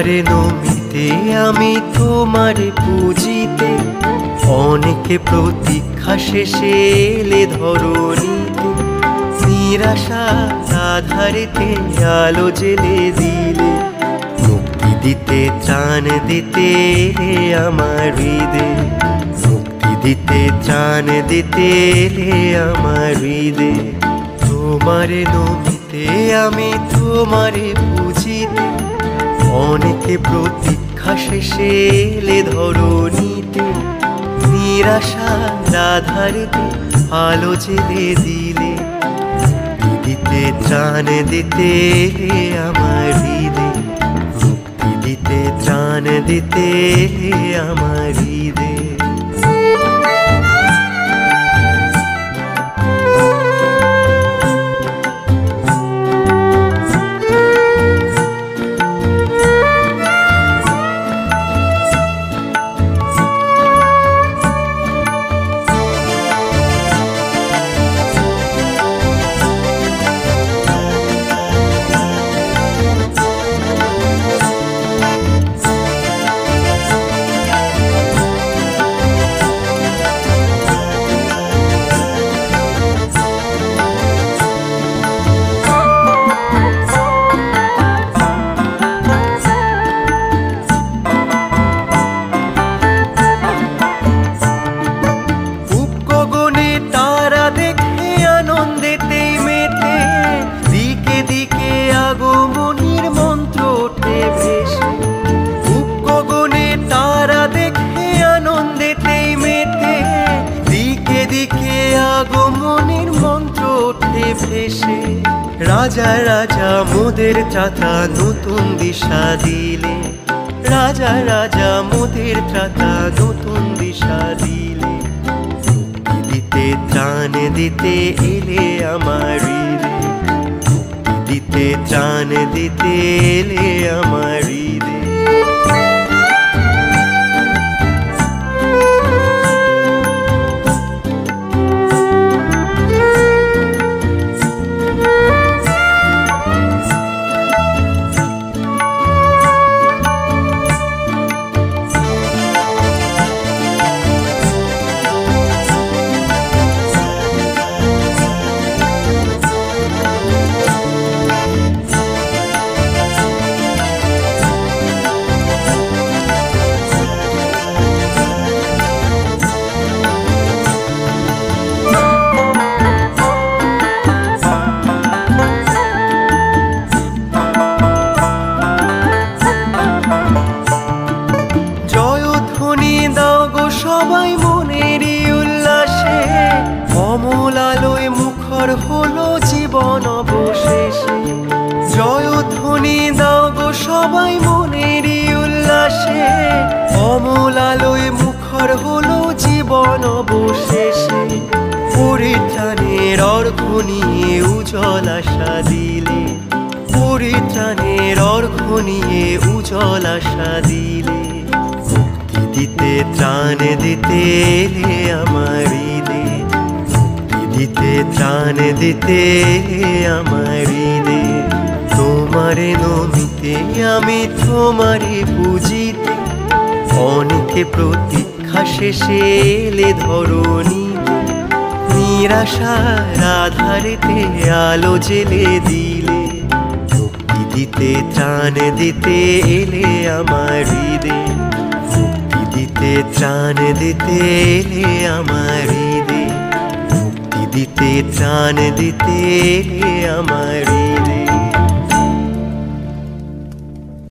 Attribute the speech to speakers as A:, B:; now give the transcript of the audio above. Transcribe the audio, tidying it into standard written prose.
A: তোমারে নমিতে আমি তোমারে পুজিতে, অনেকে প্রতীক্ষা শেষে এলে ধরণীতে, নিরাশা আধারেতে আলো জেলে দিলে, মুক্তি দিতে ত্রাণ দিতে এলে আমার হৃদয়ে, মুক্তি দিতে ত্রাণ দিতে এলে আমার হৃদয়ে। তোমারে নমিতে আমি তোমারে পুজিতে, অনেকে প্রতীক্ষা শেষে এলে ধরণীতে, নিরাশা আধারেতে আলো জেলে দিলে, মুক্তি দিতে ত্রাণ দিতে এলে আমার হৃদয়ে, মুক্তি দিতে ত্রাণ দিতে এলে আমার হৃদয়ে। রাজা রাজা মোদের ত্রাতা নতুন দিশা দিলে, রাজা রাজা মোদের ত্রাতা নতুন দিশা দিলে, মুক্তি দিতে ত্রাণ দিতে এলে আমার হৃদয়ে, মুক্তি দিতে ত্রাণ দিতে এলে আমার হৃদয়ে। সবাই মনেরই উল্লাসে, কমল আলোয় মুখর হলো জীবন অবশেষে, জয়ধ্বনি দাও গো সবাই মনেরই উল্লাসে, কমল আলোয় মুখর হলো জীবন অবশেষে, পরিত্রাণের অর্ঘ্য নিয়ে উজ্জ্বল আশা দিলে, পরিত্রাণের অর্ঘ্য নিয়ে উজ্জ্বল আশা দিলে, মুক্তি দিতে ত্রাণ দিতে এলে আমার হৃদয়ে, মুক্তি দিতে ত্রাণ দিতে এলে আমার হৃদয়ে। তোমারে নমিতে আমি তোমারে পুজিতে, অনেকে প্রতীক্ষা শেষে এলে ধরণীতে, নিরাশার আধারেতে আলো জেলে দিলে, মুক্তি দিতে ত্রাণ দিতে এলে আমার হৃদয়ে, মুক্তি দিতে ত্রাণ দিতে এলে আমার হৃদয়ে, মুক্তি দিতে ত্রাণ দিতে এলে আমার হৃদয়ে।